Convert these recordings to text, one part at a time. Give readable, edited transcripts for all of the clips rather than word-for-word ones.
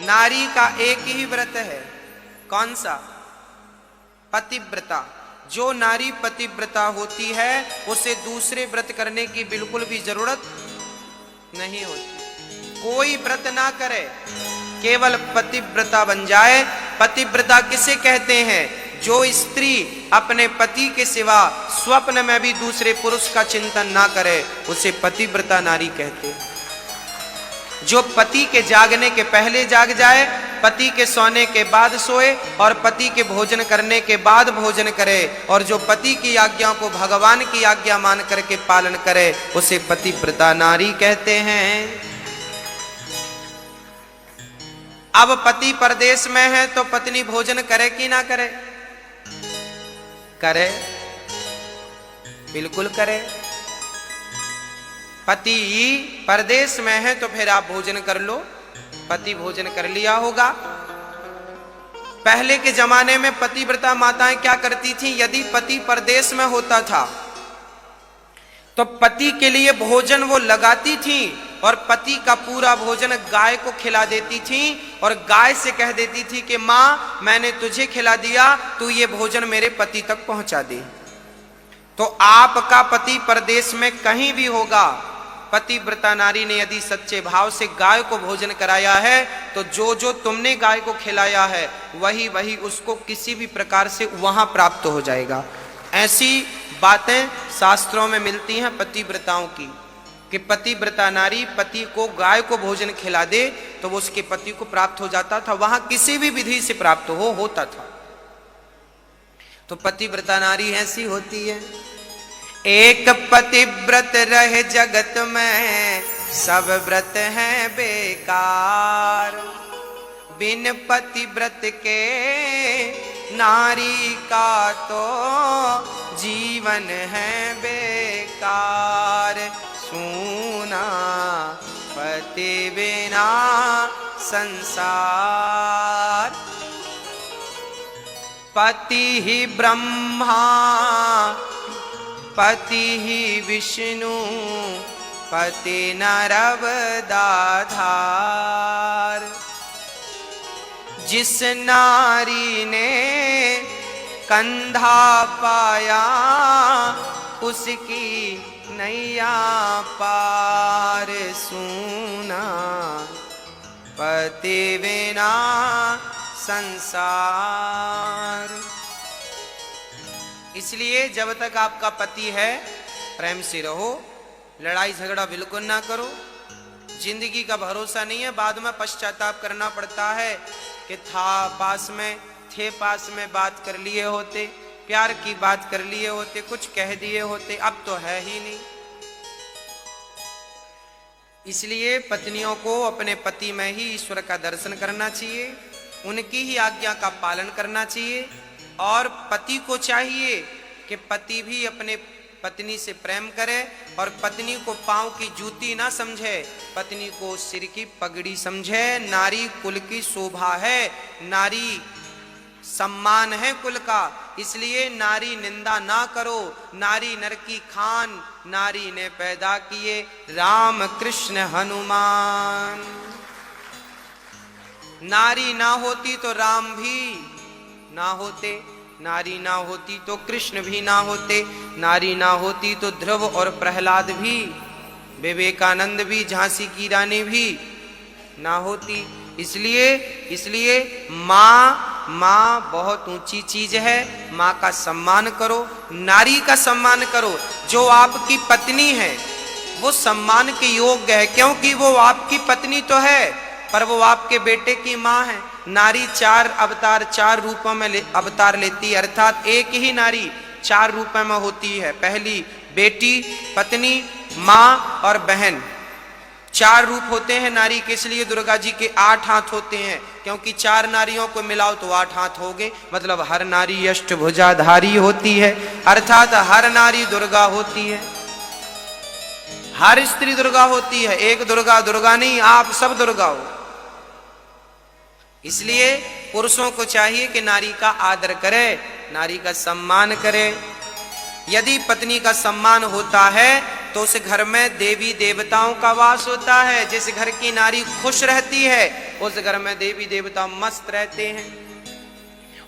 नारी का एक ही व्रत है, कौन सा? पतिव्रता। जो नारी पतिव्रता होती है उसे दूसरे व्रत करने की बिल्कुल भी जरूरत नहीं होती। कोई व्रत ना करे, केवल पतिव्रता बन जाए। पतिव्रता किसे कहते हैं? जो स्त्री अपने पति के सिवा स्वप्न में भी दूसरे पुरुष का चिंतन ना करे उसे पतिव्रता नारी कहते हैं। जो पति के जागने के पहले जाग जाए, पति के सोने के बाद सोए और पति के भोजन करने के बाद भोजन करे, और जो पति की आज्ञा को भगवान की आज्ञा मान करके पालन करे उसे पतिव्रता नारी कहते हैं। अब पति परदेश में है तो पत्नी भोजन करे कि ना करे? करे, बिल्कुल करे। पति परदेश में है तो फिर आप भोजन कर लो। पति भोजन कर लिया होगा। पहले के जमाने में पतिव्रता माताएं क्या करती थीं? यदि पति परदेश में होता था तो पति के लिए भोजन वो लगाती थीं और पति का पूरा भोजन गाय को खिला देती थीं और गाय से कह देती थी कि माँ मैंने तुझे खिला दिया, तू ये भोजन मेरे पति तक पहुंचा दे। तो आपका पति परदेश में कहीं भी होगा, पतिव्रता नारी ने यदि सच्चे भाव से गाय को भोजन कराया है तो जो जो तुमने गाय को खिलाया है वही वही उसको किसी भी प्रकार से वहां प्राप्त हो जाएगा। ऐसी बातें शास्त्रों में मिलती हैं पतिव्रताओं की कि पतिव्रता नारी पति को गाय को भोजन खिला दे तो वो उसके पति को प्राप्त हो जाता था, वहां किसी भी विधि से प्राप्त होता था। तो पतिव्रता नारी ऐसी होती है। एक पतिव्रत रहे जगत में, सब व्रत हैं बेकार। बिन पतिव्रत के नारी का तो जीवन है बेकार। सूना पति बिना संसार। पति ही ब्रह्मा, पति ही विष्णु, पति नरवदाधार। जिस नारी ने कंधा पाया उसकी नैया पार। सूना पति बिना संसार। इसलिए जब तक आपका पति है प्रेम से रहो, लड़ाई झगड़ा बिल्कुल ना करो। जिंदगी का भरोसा नहीं है, बाद में पश्चाताप करना पड़ता है कि पास में बात कर लिए होते, प्यार की बात कर लिए होते, कुछ कह दिए होते, अब तो है ही नहीं। इसलिए पत्नियों को अपने पति में ही ईश्वर का दर्शन करना चाहिए, उनकी ही आज्ञा का पालन करना चाहिए। और पति को चाहिए कि पति भी अपने पत्नी से प्रेम करे और पत्नी को पांव की जूती ना समझे, पत्नी को सिर की पगड़ी समझे। नारी कुल की शोभा है, नारी सम्मान है कुल का, इसलिए नारी निंदा ना करो। नारी नर की खान, नारी ने पैदा किए राम कृष्ण हनुमान। नारी ना होती तो राम भी ना होते, नारी ना होती तो कृष्ण भी ना होते, नारी ना होती तो ध्रुव और प्रहलाद भी, विवेकानंद भी, झांसी की रानी भी ना होती। इसलिए माँ बहुत ऊंची चीज है। माँ का सम्मान करो, नारी का सम्मान करो। जो आपकी पत्नी है वो सम्मान के योग्य है, क्योंकि वो आपकी पत्नी तो है पर वो आपके बेटे की माँ है। नारी 4 अवतार 4 रूपों में अवतार लेती है, अर्थात एक ही नारी 4 रूपों में होती है। पहली बेटी, पत्नी, माँ और बहन, 4 रूप होते हैं नारी के। इसलिए दुर्गा जी के 8 हाथ होते हैं, क्योंकि 4 नारियों को मिलाओ तो 8 हाथ हो गए। मतलब हर नारी अष्टभुजाधारी होती है, अर्थात हर नारी दुर्गा होती है, हर स्त्री दुर्गा होती है। एक दुर्गा नहीं, आप सब दुर्गा हो। इसलिए पुरुषों को चाहिए कि नारी का आदर करे, नारी का सम्मान करे। यदि पत्नी का सम्मान होता है तो उस घर में देवी देवताओं का वास होता है। जिस घर की नारी खुश रहती है उस घर में देवी देवता मस्त रहते हैं।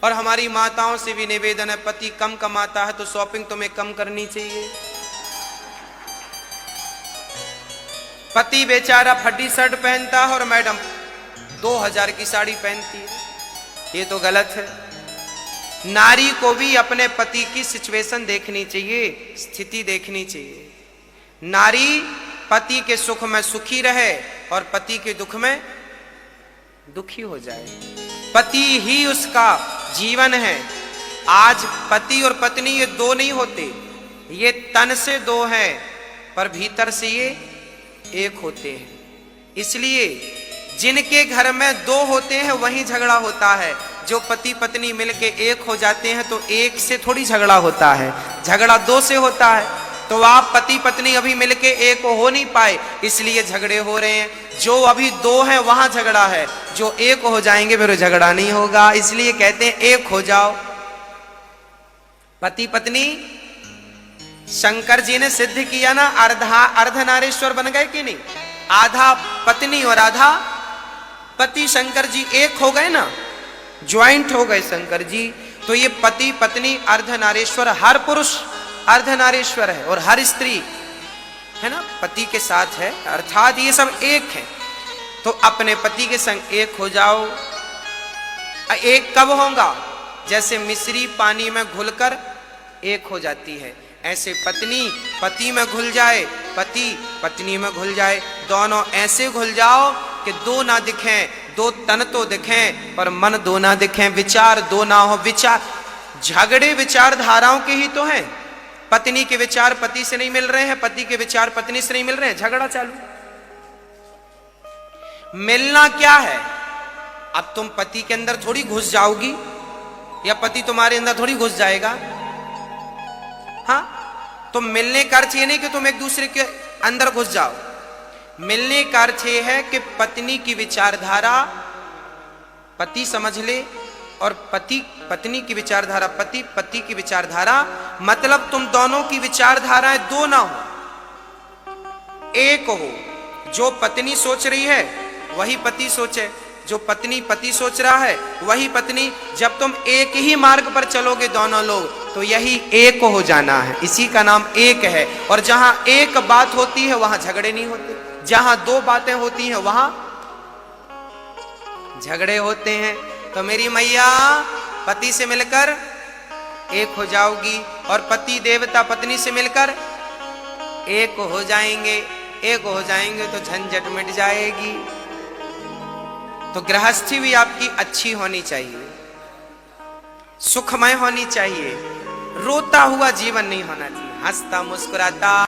और हमारी माताओं से भी निवेदन है, पति कम कमाता है तो शॉपिंग तुम्हें कम करनी चाहिए। पति बेचारा फटी शर्ट पहनता है और मैडम 2000 की साड़ी पहनती है, ये तो गलत है। नारी को भी अपने पति की सिचुएशन देखनी चाहिए, स्थिति देखनी चाहिए। नारी पति के सुख में सुखी रहे और पति के दुख में दुखी हो जाए। पति ही उसका जीवन है। आज पति और पत्नी ये दो नहीं होते, ये तन से दो हैं पर भीतर से ये एक होते हैं। इसलिए जिनके घर में दो होते हैं वहीं झगड़ा होता है। जो पति पत्नी मिलके एक हो जाते हैं तो एक से थोड़ी झगड़ा होता है, झगड़ा दो से होता है। तो आप पति पत्नी अभी मिलके एक हो नहीं पाए, इसलिए झगड़े हो रहे हैं। जो अभी दो हैं वहां झगड़ा है, जो एक हो जाएंगे फिर झगड़ा नहीं होगा। इसलिए कहते हैं एक हो जाओ। पति पत्नी शंकर जी ने सिद्ध किया ना, अर्धनारीश्वर बन गए कि नहीं? आधा पत्नी और आधा पति, शंकर जी एक हो गए ना, ज्वाइंट हो गए शंकर जी। तो ये पति पत्नी अर्धनारीश्वर, हर पुरुष अर्धनारीश्वर है और हर स्त्री है ना पति के साथ है, अर्थात ये सब एक है। तो अपने पति के संग एक हो जाओ। एक कब होगा? जैसे मिश्री पानी में घुलकर एक हो जाती है, ऐसे पत्नी पति में घुल जाए, पति पत्नी में घुल जाए। दोनों ऐसे घुल जाओ कि दो ना दिखें, दो तन तो दिखें पर मन दो ना दिखें, विचार दो ना हो। विचार झगड़े विचारधाराओं के ही तो हैं। पत्नी के विचार पति से नहीं मिल रहे हैं, पति के विचार पत्नी से नहीं मिल रहे हैं, झगड़ा चालू। मिलना क्या है? अब तुम पति के अंदर थोड़ी घुस जाओगी या पति तुम्हारे अंदर थोड़ी घुस जाएगा। हाँ, तो मिलने का अर्थ ये नहीं कि तुम एक दूसरे के अंदर घुस जाओ। मिलने का अर्थ ये है कि पत्नी की विचारधारा पति समझ ले और पति पत्नी की विचारधारा पति, पति की विचारधारा, मतलब तुम दोनों की विचारधाराएं दो ना हो, एक हो। जो पत्नी सोच रही है वही पति सोचे, जो पत्नी पति सोच रहा है वही पत्नी। जब तुम एक ही मार्ग पर चलोगे दोनों लोग तो यही एक हो जाना है, इसी का नाम एक है। और जहां एक बात होती है वहां झगड़े नहीं होते, जहां दो बातें होती हैं वहां झगड़े होते हैं। तो मेरी मैया पति से मिलकर एक हो जाओगी और पति देवता पत्नी से मिलकर एक हो जाएंगे। एक हो जाएंगे तो झंझट मिट जाएगी। तो गृहस्थी भी आपकी अच्छी होनी चाहिए, सुखमय होनी चाहिए, रोता हुआ जीवन नहीं होना चाहिए, हंसता मुस्कुराता